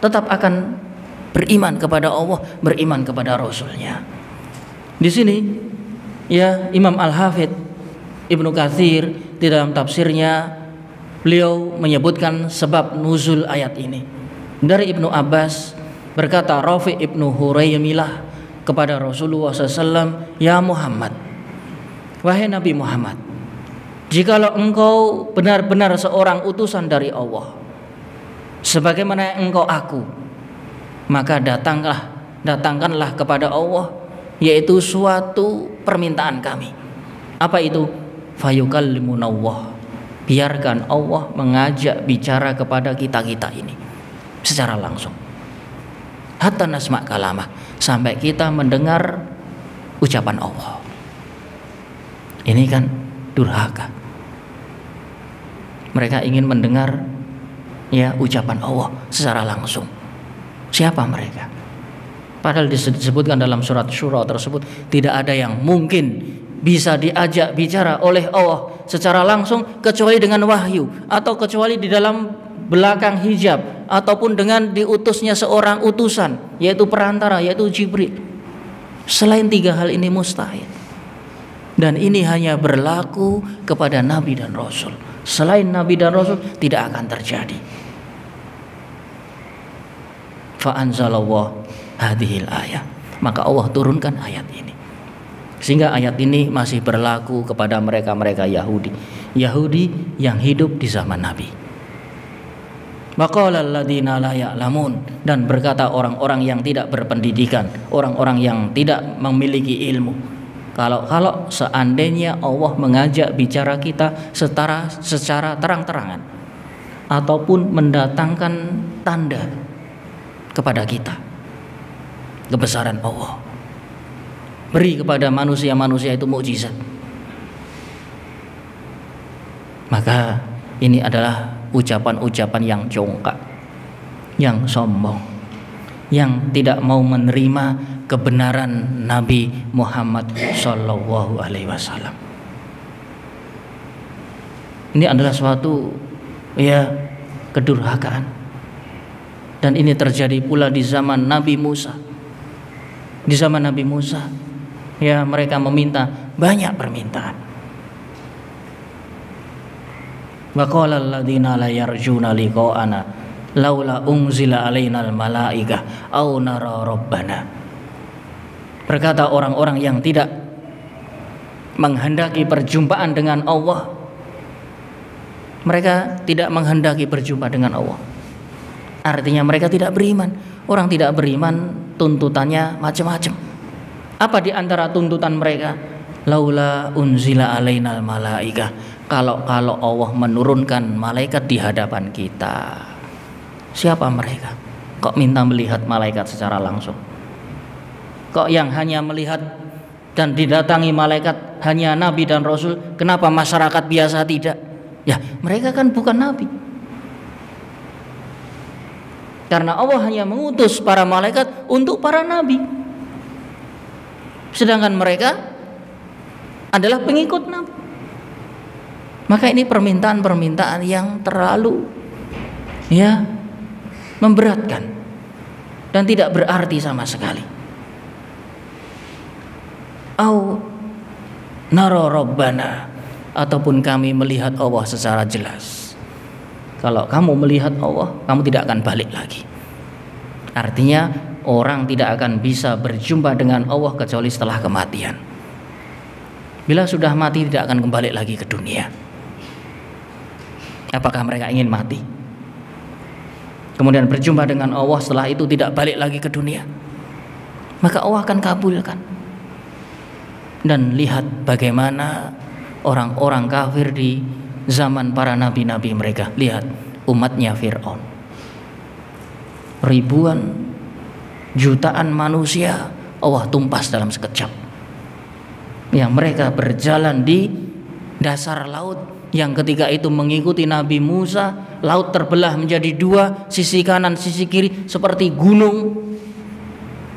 tetap akan beriman kepada Allah, beriman kepada Rasulnya. Di sini ya Imam Al-Hafidz Ibnu Katsir di dalam tafsirnya beliau menyebutkan sebab nuzul ayat ini. Dari Ibnu Abbas berkata Rafi' Ibnu Hurayyamilah kepada Rasulullah SAW, "Ya Muhammad, wahai Nabi Muhammad, jikalau engkau benar-benar seorang utusan dari Allah, sebagaimana engkau aku, maka datangkanlah kepada Allah, yaitu suatu permintaan kami." Apa itu? Fayukallimunallah, biarkan Allah mengajak bicara kepada kita-kita ini secara langsung. Hatta nasma' kalamah, sampai kita mendengar ucapan Allah. Ini kan durhaka. Mereka ingin mendengar ya ucapan Allah secara langsung. Siapa mereka? Padahal disebutkan dalam surat Syura tersebut tidak ada yang mungkin bisa diajak bicara oleh Allah secara langsung kecuali dengan wahyu, atau kecuali di dalam belakang hijab, ataupun dengan diutusnya seorang utusan, yaitu perantara, yaitu Jibril. Selain 3 hal ini mustahil. Dan ini hanya berlaku kepada Nabi dan Rasul. Selain Nabi dan Rasul tidak akan terjadi. Fa anzalallahu hadhil ayah, maka Allah turunkan ayat ini. Sehingga ayat ini masih berlaku kepada mereka-mereka Yahudi yang hidup di zaman Nabi. Waqala alladziina la ya'lamun, dan berkata orang-orang yang tidak berpendidikan, orang-orang yang tidak memiliki ilmu, kalau seandainya Allah mengajak bicara kita secara terang-terangan, ataupun mendatangkan tanda kepada kita kebesaran Allah, beri kepada manusia-manusia itu mukjizat, maka ini adalah ucapan-ucapan yang congkak, yang sombong, yang tidak mau menerima kebenaran Nabi Muhammad Sallallahu Alaihi Wasallam. Ini adalah suatu ya kedurhakaan, dan ini terjadi pula di zaman Nabi Musa. Di zaman Nabi Musa ya mereka meminta banyak permintaan. Wa qala alladziina la yarjuna liqa'ana laula unzila alainal malaikah aw nara rabbana. Berkata orang-orang yang tidak menghendaki perjumpaan dengan Allah, mereka tidak menghendaki berjumpa dengan Allah, artinya mereka tidak beriman. Orang tidak beriman tuntutannya macam-macam. Apa di antara tuntutan mereka? Laula unzila alainal malaikah, kalau Allah menurunkan malaikat di hadapan kita. Siapa mereka? Kok minta melihat malaikat secara langsung? Kok yang hanya melihat dan didatangi malaikat hanya Nabi dan Rasul, kenapa masyarakat biasa tidak? Ya mereka kan bukan Nabi. Karena Allah hanya mengutus para malaikat untuk para nabi, sedangkan mereka adalah pengikut Nabi. Maka ini permintaan-permintaan yang terlalu ya memberatkan dan tidak berarti sama sekali. Au nara rabbana, ataupun kami melihat Allah secara jelas. Kalau kamu melihat Allah, kamu tidak akan balik lagi. Artinya orang tidak akan bisa berjumpa dengan Allah kecuali setelah kematian. Bila sudah mati tidak akan kembali lagi ke dunia. Apakah mereka ingin mati kemudian berjumpa dengan Allah, setelah itu tidak balik lagi ke dunia? Maka Allah akan kabulkan. Dan lihat bagaimana orang-orang kafir di zaman para nabi-nabi mereka. Lihat umatnya Fir'aun, ribuan jutaan manusia Allah tumpas dalam sekejap. Yang mereka berjalan di dasar laut, yang ketika itu mengikuti Nabi Musa, laut terbelah menjadi 2, sisi kanan sisi kiri seperti gunung.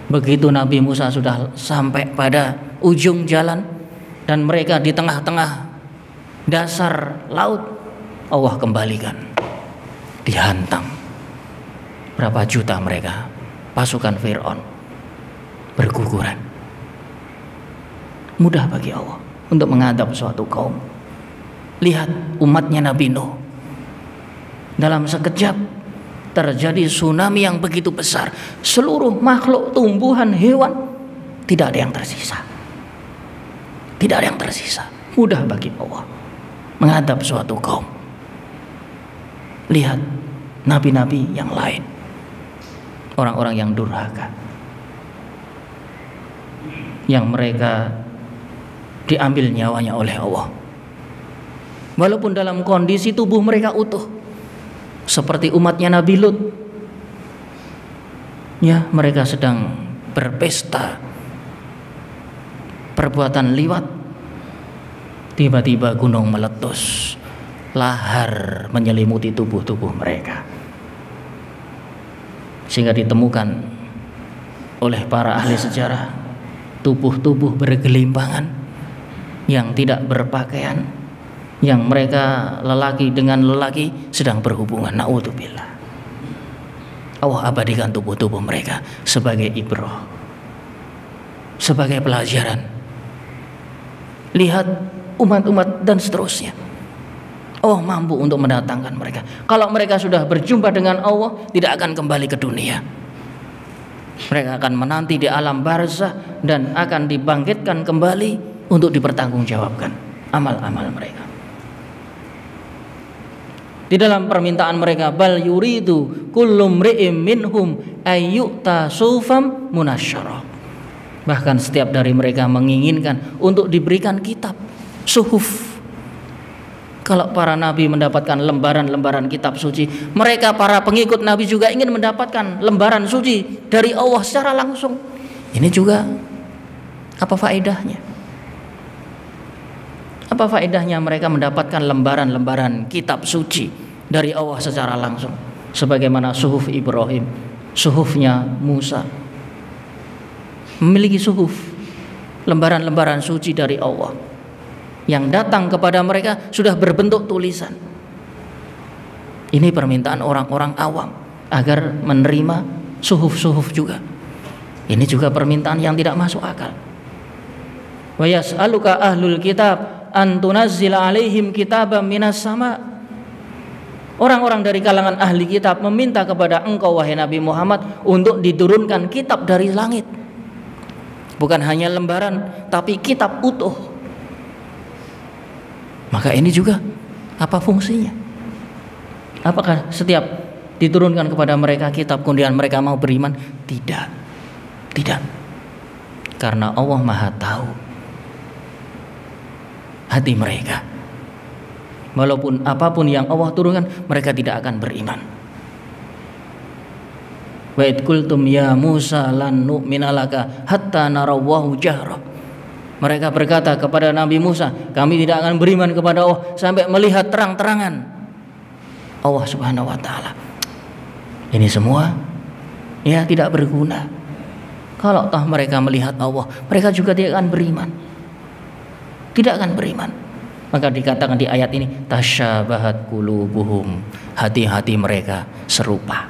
Begitu Nabi Musa sudah sampai pada ujung jalan dan mereka di tengah-tengah dasar laut, Allah kembalikan, dihantam berapa juta mereka, pasukan Fir'aun berguguran. Mudah bagi Allah untuk mengadab suatu kaum. Lihat umatnya Nabi Nuh, dalam sekejap terjadi tsunami yang begitu besar, seluruh makhluk, tumbuhan, hewan, tidak ada yang tersisa. Tidak ada yang tersisa. Mudah bagi Allah menghadap suatu kaum. Lihat nabi-nabi yang lain, orang-orang yang durhaka, yang mereka diambil nyawanya oleh Allah, walaupun dalam kondisi tubuh mereka utuh, seperti umatnya Nabi Lut. Ya, mereka sedang berpesta perbuatan liwat, tiba-tiba gunung meletus, lahar menyelimuti tubuh-tubuh mereka, sehingga ditemukan oleh para ahli sejarah tubuh-tubuh bergelimpangan yang tidak berpakaian, yang mereka lelaki dengan lelaki sedang berhubungan. Na'udzubillah. Allah abadikan tubuh-tubuh mereka sebagai ibrah, sebagai pelajaran. Lihat umat-umat dan seterusnya. Allah mampu untuk mendatangkan mereka. Kalau mereka sudah berjumpa dengan Allah, tidak akan kembali ke dunia. Mereka akan menanti di alam barzah dan akan dibangkitkan kembali untuk dipertanggungjawabkan amal-amal mereka. Di dalam permintaan mereka, bal yuridu kullu mri'im minhum ayyuta sufam munasyarah. Bahkan setiap dari mereka menginginkan untuk diberikan kitab suhuf. Kalau para nabi mendapatkan lembaran-lembaran kitab suci, mereka para pengikut nabi juga ingin mendapatkan lembaran suci dari Allah secara langsung. Ini juga apa faedahnya? Apa faedahnya mereka mendapatkan lembaran-lembaran kitab suci dari Allah secara langsung, sebagaimana suhuf Ibrahim, suhufnya Musa, memiliki suhuf, lembaran-lembaran suci dari Allah yang datang kepada mereka sudah berbentuk tulisan. Ini permintaan orang-orang awam agar menerima suhuf-suhuf juga. Ini juga permintaan yang tidak masuk akal. Wa yas'aluka ahlul kitab an tunazzila alaihim kitaban minas sama. Orang-orang dari kalangan ahli kitab meminta kepada engkau wahai Nabi Muhammad untuk diturunkan kitab dari langit. Bukan hanya lembaran, tapi kitab utuh. Maka ini juga apa fungsinya? Apakah setiap diturunkan kepada mereka kitab kemudian mereka mau beriman? Tidak. Tidak. Karena Allah Maha tahu hati mereka. Walaupun apapun yang Allah turunkan, mereka tidak akan beriman. Wa id qultum ya Musa lan nu'mina laka hatta narawwahu jahra. Mereka berkata kepada Nabi Musa, kami tidak akan beriman kepada Allah sampai melihat terang-terangan Allah Subhanahu wa taala. Ini semua ya tidak berguna. Kalau toh mereka melihat Allah, mereka juga tidak akan beriman. Tidak akan beriman. Maka dikatakan di ayat ini, tasyabahat qulubuhum, hati-hati mereka serupa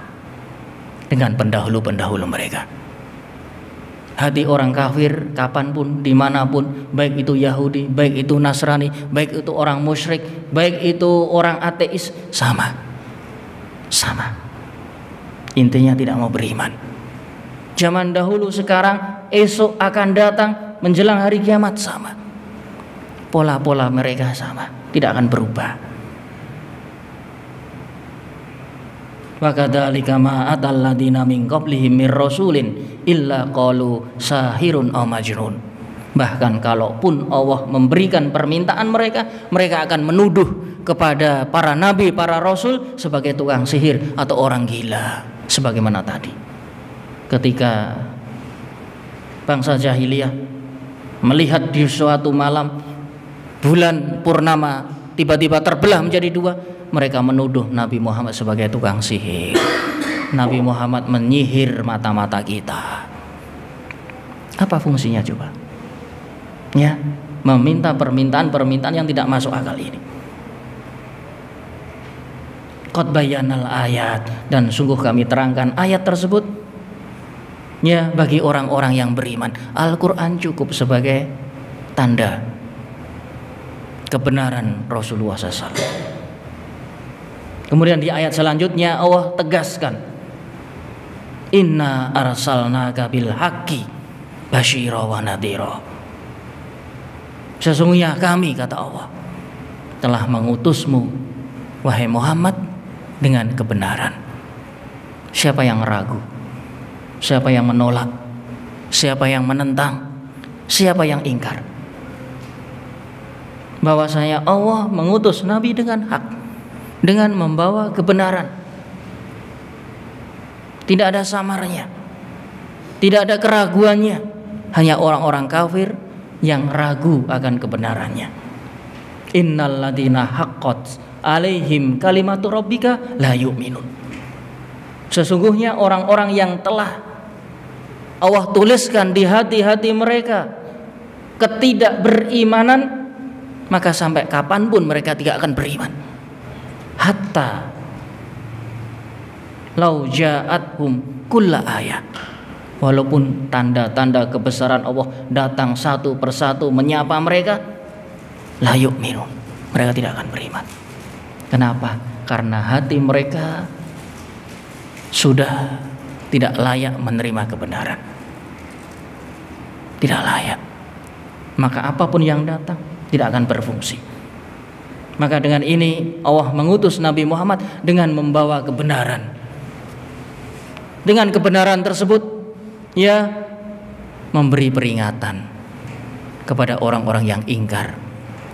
dengan pendahulu-pendahulu mereka. Hati orang kafir kapanpun, dimanapun, baik itu Yahudi, baik itu Nasrani, baik itu orang musyrik, baik itu orang ateis, sama. Intinya tidak mau beriman. Zaman dahulu, sekarang, esok akan datang, menjelang hari kiamat sama. Pola-pola mereka sama, tidak akan berubah. Wa kadzalika ma atal ladina min qablihim mir rasulin illa qalu sahirun aw majnun. Bahkan kalaupun Allah memberikan permintaan mereka, mereka akan menuduh kepada para nabi, para rasul sebagai tukang sihir atau orang gila. Sebagaimana tadi ketika bangsa jahiliyah melihat di suatu malam bulan purnama tiba-tiba terbelah menjadi dua, mereka menuduh Nabi Muhammad sebagai tukang sihir. Nabi Muhammad menyihir mata-mata kita. Apa fungsinya coba? Ya, meminta permintaan yang tidak masuk akal ini. Qad bayyanal ayat, dan sungguh kami terangkan ayat tersebut ya bagi orang-orang yang beriman. Al-Quran cukup sebagai tanda kebenaran Rasulullah SAW. Kemudian di ayat selanjutnya Allah tegaskan, inna arsalnaka bil haqqi basyira wa nadhira. Sesungguhnya kami, kata Allah, telah mengutusmu wahai Muhammad dengan kebenaran. Siapa yang ragu, siapa yang menolak, siapa yang menentang, siapa yang ingkar bahwasanya Allah mengutus Nabi dengan hak, dengan membawa kebenaran, tidak ada samarnya, tidak ada keraguannya. Hanya orang-orang kafir yang ragu akan kebenarannya. Innal ladzina haqqat alaihim kalimatu rabbika la yu'minun. Sesungguhnya orang-orang yang telah Allah tuliskan di hati-hati mereka ketidakberimanan, maka sampai kapanpun mereka tidak akan beriman. Hatta lau ja'athum kulla ayat, walaupun tanda-tanda kebesaran Allah datang satu persatu menyapa mereka, la yu'minun, mereka tidak akan beriman. Kenapa? Karena hati mereka sudah tidak layak menerima kebenaran, tidak layak. Maka apapun yang datang tidak akan berfungsi. Maka dengan ini Allah mengutus Nabi Muhammad dengan membawa kebenaran. Dengan kebenaran tersebut ia memberi peringatan kepada orang-orang yang ingkar,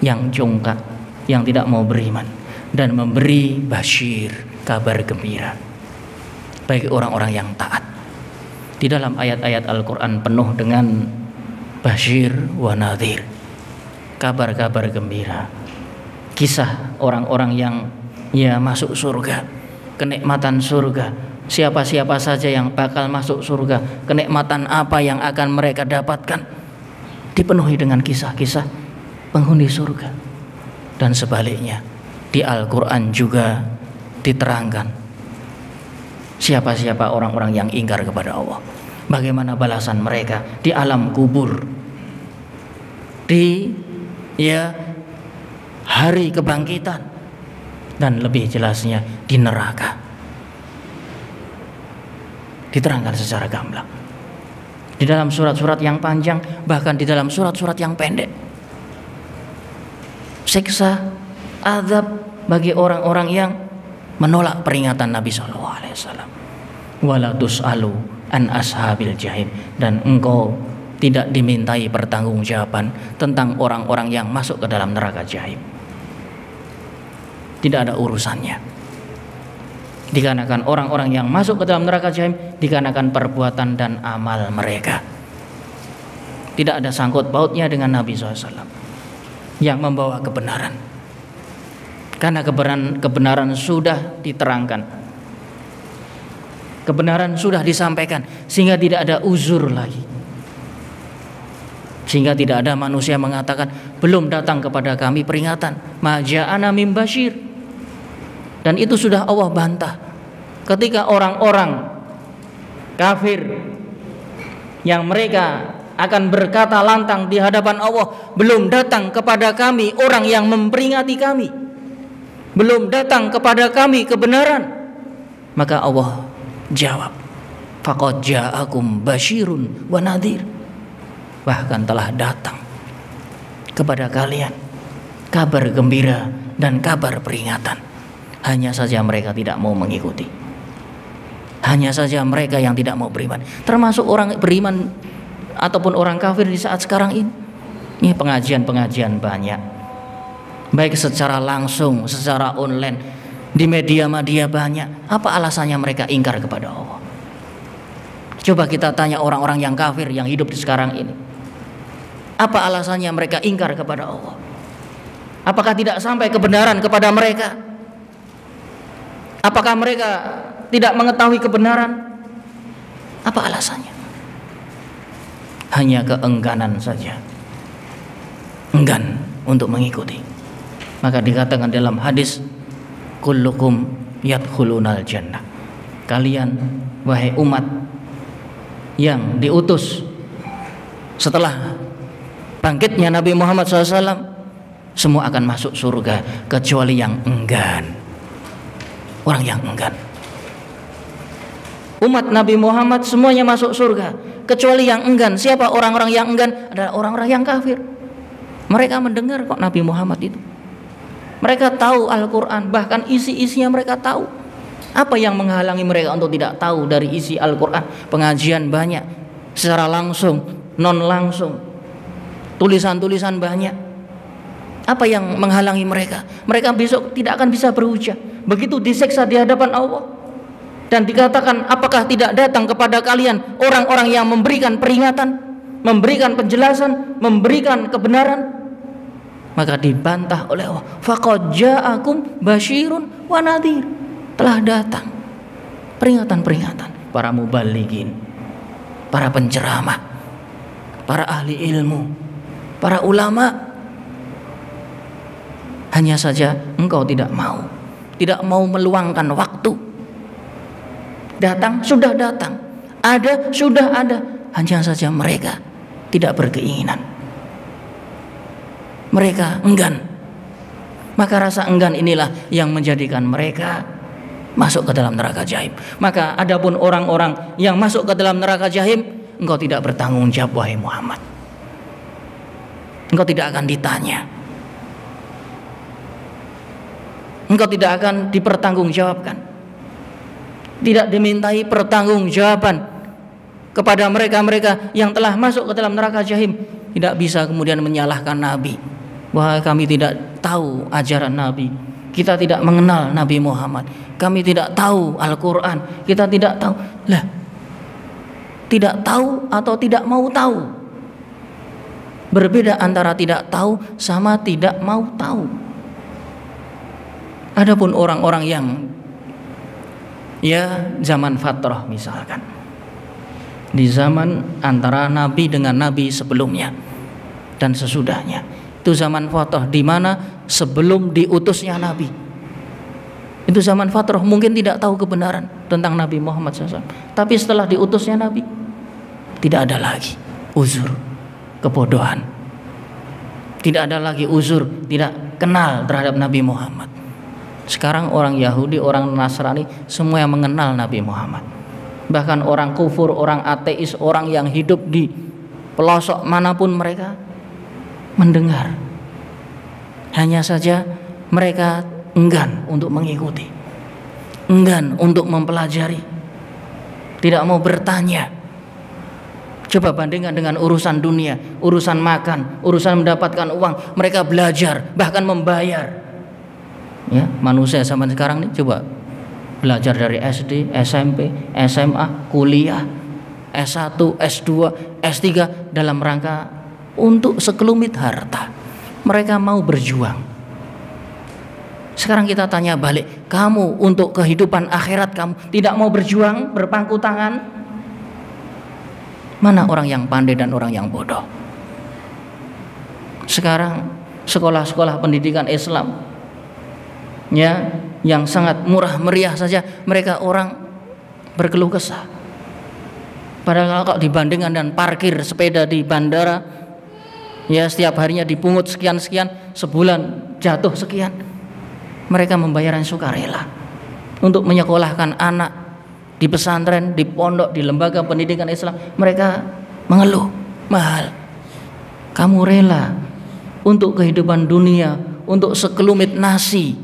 yang congkak, yang tidak mau beriman, dan memberi basyir, kabar gembira bagi orang-orang yang taat. Di dalam ayat-ayat Al-Quran penuh dengan basyir wa nadhir, kabar-kabar gembira, kisah orang-orang yang masuk surga, kenikmatan surga, siapa-siapa saja yang bakal masuk surga, kenikmatan apa yang akan mereka dapatkan, dipenuhi dengan kisah-kisah penghuni surga. Dan sebaliknya di Al-Quran juga diterangkan siapa-siapa orang-orang yang ingkar kepada Allah, bagaimana balasan mereka di alam kubur, di hari kebangkitan, dan lebih jelasnya di neraka. Diterangkan secara gamblang di dalam surat-surat yang panjang, bahkan di dalam surat-surat yang pendek. Siksa, azab bagi orang-orang yang menolak peringatan Nabi SAW. Wala tus'alu an ashabil jahim, dan engkau tidak dimintai pertanggungjawaban tentang orang-orang yang masuk ke dalam neraka jahim. Tidak ada urusannya. Dikarenakan orang-orang yang masuk ke dalam neraka jahim dikarenakan perbuatan dan amal mereka. Tidak ada sangkut pautnya dengan Nabi SAW yang membawa kebenaran. Karena kebenaran sudah diterangkan, kebenaran sudah disampaikan, sehingga tidak ada uzur lagi. Sehingga tidak ada manusia mengatakan belum datang kepada kami peringatan, ma ja'ana mim basyir. Dan itu sudah Allah bantah ketika orang-orang kafir yang mereka akan berkata lantang di hadapan Allah, belum datang kepada kami orang yang memperingati kami, belum datang kepada kami kebenaran. Maka Allah jawab, faqad ja'akum basyirun wa nadhir, bahkan telah datang kepada kalian kabar gembira dan kabar peringatan. Hanya saja mereka tidak mau mengikuti. Hanya saja mereka yang tidak mau beriman. Termasuk orang beriman ataupun orang kafir di saat sekarang ini. Ini pengajian-pengajian banyak, baik secara langsung, secara online, di media-media banyak. Apa alasannya mereka ingkar kepada Allah? Coba kita tanya orang-orang yang kafir yang hidup di sekarang ini, apa alasannya mereka ingkar kepada Allah? Apakah tidak sampai kebenaran kepada mereka? Apakah mereka tidak mengetahui kebenaran? Apa alasannya? Hanya keengganan saja, enggan untuk mengikuti. Maka dikatakan dalam hadis, kullukum yadkhulunal jannah. Kalian wahai umat yang diutus setelah bangkitnya Nabi Muhammad SAW, semua akan masuk surga kecuali yang enggan. Orang yang enggan. Umat Nabi Muhammad semuanya masuk surga kecuali yang enggan. Siapa orang-orang yang enggan? Adalah orang-orang yang kafir. Mereka mendengar kok Nabi Muhammad itu. Mereka tahu Al-Quran, bahkan isi-isinya mereka tahu. Apa yang menghalangi mereka untuk tidak tahu dari isi Al-Quran? Pengajian banyak, secara langsung, non langsung, tulisan-tulisan banyak. Apa yang menghalangi mereka? Mereka besok tidak akan bisa berhujah. Begitu disiksa di hadapan Allah dan dikatakan, apakah tidak datang kepada kalian orang-orang yang memberikan peringatan, memberikan penjelasan, memberikan kebenaran? Maka dibantah oleh Allah, faqad ja'akum basyirun wa nadhir. Telah datang peringatan-peringatan, para mubalighin, para penceramah, para ahli ilmu, para ulama. Hanya saja engkau tidak mau meluangkan waktu. Datang, sudah datang. Ada, sudah ada. Hanya saja mereka tidak berkeinginan. Mereka enggan. Maka rasa enggan inilah yang menjadikan mereka masuk ke dalam neraka jahim. Maka adapun orang-orang yang masuk ke dalam neraka jahim, engkau tidak bertanggung jawab wahai Muhammad. Engkau tidak akan ditanya. Engkau tidak akan dipertanggungjawabkan. Tidak dimintai pertanggungjawaban kepada mereka-mereka yang telah masuk ke dalam neraka jahim. Tidak bisa kemudian menyalahkan Nabi, bahwa kami tidak tahu ajaran Nabi, kita tidak mengenal Nabi Muhammad, kami tidak tahu Al-Quran, kita tidak tahu. Lah, tidak tahu atau tidak mau tahu. Berbeda antara tidak tahu sama tidak mau tahu. Adapun orang-orang yang zaman fatrah misalkan, di zaman antara Nabi dengan Nabi sebelumnya dan sesudahnya, itu zaman fatrah, di mana sebelum diutusnya Nabi, itu zaman fatrah, mungkin tidak tahu kebenaran tentang Nabi Muhammad SAW. Tapi setelah diutusnya Nabi, tidak ada lagi uzur kebodohan, tidak ada lagi uzur tidak kenal terhadap Nabi Muhammad. Sekarang orang Yahudi, orang Nasrani, semua yang mengenal Nabi Muhammad. Bahkan orang kufur, orang ateis, orang yang hidup di pelosok manapun mereka mendengar. Hanya saja mereka enggan untuk mengikuti, enggan untuk mempelajari, tidak mau bertanya. Coba bandingkan dengan urusan dunia, urusan makan, urusan mendapatkan uang, mereka belajar, bahkan membayar. Ya, manusia zaman sekarang nih coba belajar dari SD, SMP, SMA, kuliah, S1, S2, S3 dalam rangka untuk sekelumit harta. Mereka mau berjuang. Sekarang kita tanya balik, kamu untuk kehidupan akhirat kamu tidak mau berjuang, berpangku tangan? Mana orang yang pandai dan orang yang bodoh? Sekarang sekolah-sekolah pendidikan Islam yang sangat murah meriah saja, mereka orang berkeluh kesah. Padahal kalau dibandingkan dengan parkir sepeda di bandara, setiap harinya dipungut sekian-sekian, sebulan jatuh sekian, mereka membayar sukarela untuk menyekolahkan anak di pesantren, di pondok, di lembaga pendidikan Islam. Mereka mengeluh mahal. Kamu rela untuk kehidupan dunia, untuk sekelumit nasi,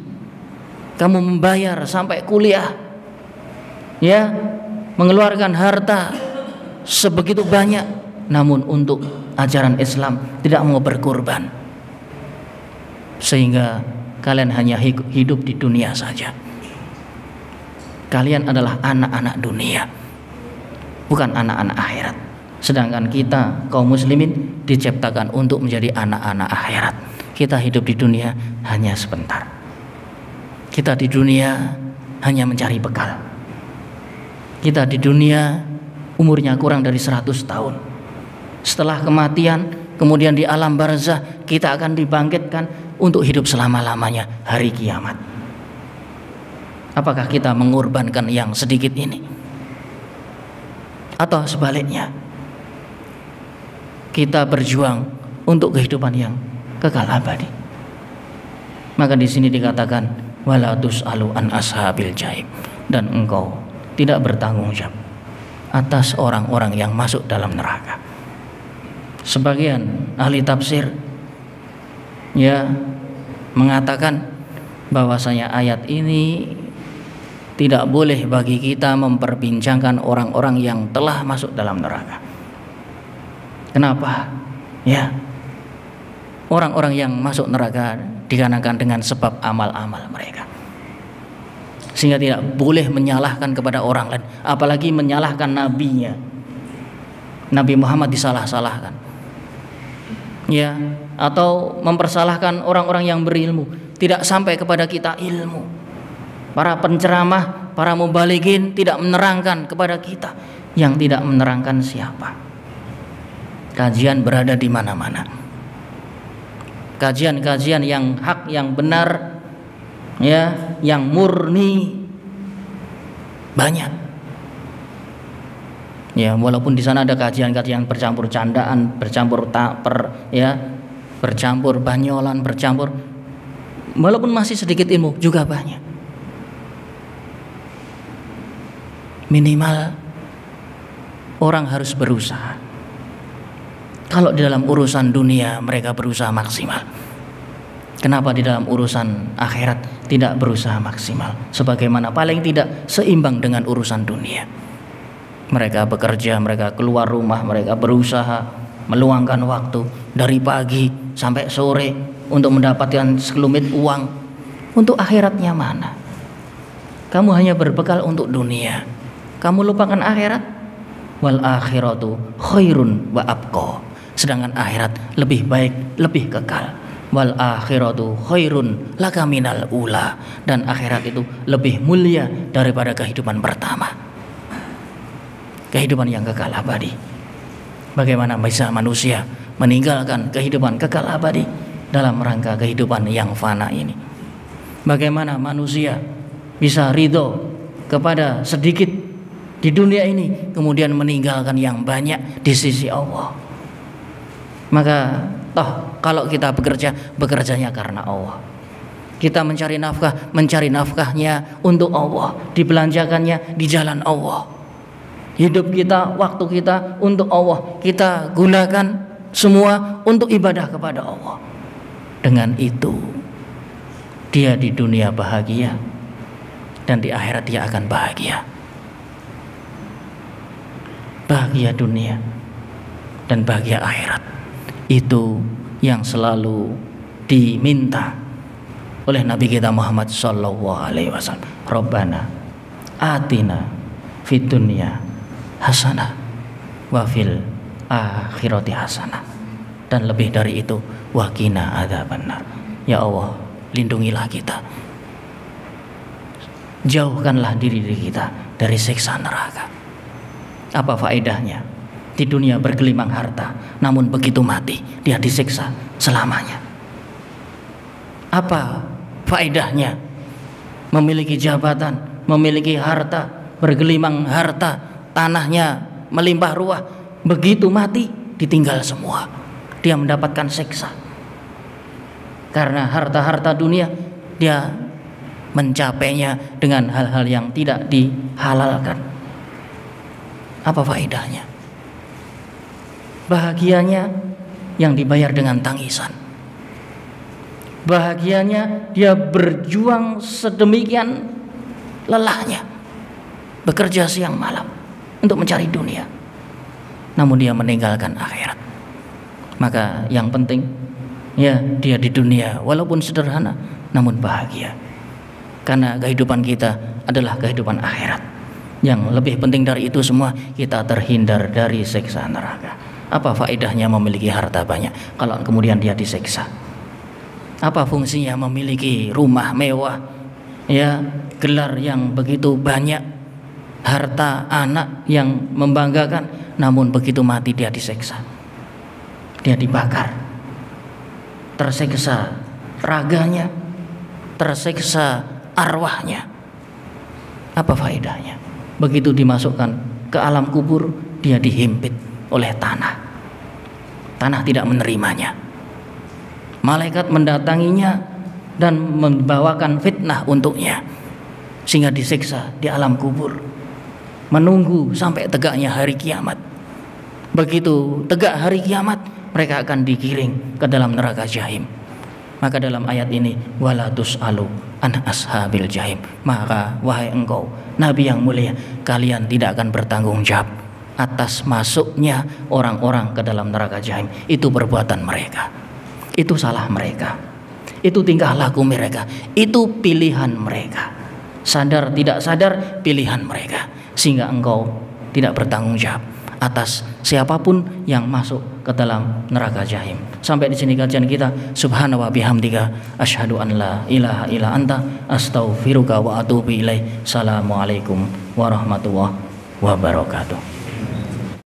kamu membayar sampai kuliah, mengeluarkan harta sebegitu banyak, namun untuk ajaran Islam tidak mau berkorban, sehingga kalian hanya hidup di dunia saja. Kalian adalah anak-anak dunia, bukan anak-anak akhirat. Sedangkan kita kaum muslimin diciptakan untuk menjadi anak-anak akhirat. Kita hidup di dunia hanya sebentar. Kita di dunia hanya mencari bekal. Kita di dunia umurnya kurang dari 100 tahun. Setelah kematian, kemudian di alam barzah, kita akan dibangkitkan untuk hidup selama-lamanya hari kiamat. Apakah kita mengorbankan yang sedikit ini? Atau sebaliknya, kita berjuang untuk kehidupan yang kekal abadi? Maka di sini dikatakan wala tus'alu an ashabil jaim, dan engkau tidak bertanggung jawab atas orang-orang yang masuk dalam neraka. Sebagian ahli tafsir mengatakan bahwasanya ayat ini tidak boleh bagi kita memperbincangkan orang-orang yang telah masuk dalam neraka. Kenapa? Orang-orang yang masuk neraka dikarenakan dengan sebab amal-amal mereka, sehingga tidak boleh menyalahkan kepada orang lain, apalagi menyalahkan nabinya. Nabi Muhammad disalah-salahkan, atau mempersalahkan orang-orang yang berilmu. Tidak sampai kepada kita ilmu. Para penceramah, para mubalighin tidak menerangkan kepada kita. Yang tidak menerangkan siapa? Kajian berada di mana-mana. Kajian-kajian yang hak, yang benar, yang murni banyak. Walaupun di sana ada kajian-kajian bercampur candaan, bercampur bercampur banyolan, walaupun masih sedikit ilmu juga banyak. Minimal orang harus berusaha. Kalau di dalam urusan dunia mereka berusaha maksimal, kenapa di dalam urusan akhirat tidak berusaha maksimal? Sebagaimana paling tidak seimbang dengan urusan dunia. Mereka bekerja, mereka keluar rumah, mereka berusaha meluangkan waktu dari pagi sampai sore untuk mendapatkan sekelumit uang. Untuk akhiratnya mana? Kamu hanya berbekal untuk dunia, kamu lupakan akhirat. Wal akhiratu khairun wa abqa. Sedangkan akhirat lebih baik, lebih kekal. Wal akhiratu khairun laka minal ula. Dan akhirat itu lebih mulia daripada kehidupan pertama, kehidupan yang kekal abadi. Bagaimana bisa manusia meninggalkan kehidupan kekal abadi dalam rangka kehidupan yang fana ini? Bagaimana manusia bisa ridho kepada sedikit di dunia ini, kemudian meninggalkan yang banyak di sisi Allah? Maka kalau kita bekerja, bekerjanya karena Allah. Kita mencari nafkah, mencari nafkahnya untuk Allah, dibelanjakannya di jalan Allah. Hidup kita, waktu kita untuk Allah, kita gunakan semua untuk ibadah kepada Allah. Dengan itu dia di dunia bahagia, dan di akhirat dia akan bahagia. Bahagia dunia dan bahagia akhirat, itu yang selalu diminta oleh Nabi kita Muhammad sallallahu alaihi wasallam. Rabbana atina fid dunya hasanah wa fil akhirati hasanah. Dan lebih dari itu, wa qina adzabannar. Ya Allah, lindungilah kita, jauhkanlah diri kita dari siksa neraka. Apa faedahnya di dunia bergelimang harta, namun begitu mati dia disiksa selamanya? Apa faedahnya memiliki jabatan, memiliki harta, bergelimang harta, tanahnya melimpah ruah, begitu mati ditinggal semua, dia mendapatkan siksa? Karena harta-harta dunia dia mencapainya dengan hal-hal yang tidak dihalalkan. Apa faedahnya? Bahagianya yang dibayar dengan tangisan. Bahagianya dia berjuang sedemikian lelahnya, bekerja siang malam untuk mencari dunia, namun dia meninggalkan akhirat. Maka yang penting dia di dunia walaupun sederhana namun bahagia, karena kehidupan kita adalah kehidupan akhirat. Yang lebih penting dari itu semua, kita terhindar dari siksa neraka. Apa faedahnya memiliki harta banyak kalau kemudian dia disiksa? Apa fungsinya memiliki rumah mewah, gelar yang begitu banyak, harta, anak yang membanggakan, namun begitu mati dia disiksa, dia dibakar, tersiksa raganya, tersiksa arwahnya. Apa faedahnya? Begitu dimasukkan ke alam kubur, dia dihimpit oleh tanah. Tanah tidak menerimanya. Malaikat mendatanginya dan membawakan fitnah untuknya, sehingga disiksa di alam kubur, menunggu sampai tegaknya hari kiamat. Begitu tegak hari kiamat, mereka akan digiring ke dalam neraka jahim. Maka dalam ayat ini, wala tus'alu an ashabil jahim, maka wahai engkau Nabi yang mulia, kalian tidak akan bertanggung jawab atas masuknya orang-orang ke dalam neraka jahim. Itu perbuatan mereka, itu salah mereka, itu tingkah laku mereka, itu pilihan mereka. Sadar tidak sadar pilihan mereka, sehingga engkau tidak bertanggung jawab atas siapapun yang masuk ke dalam neraka jahim. Sampai di sini kajian kita. Subhanahu wa bihamdika asyhadu an la ilaha illa anta astaghfiruka wa atubu ilaik. Assalamualaikum warahmatullahi wabarakatuh.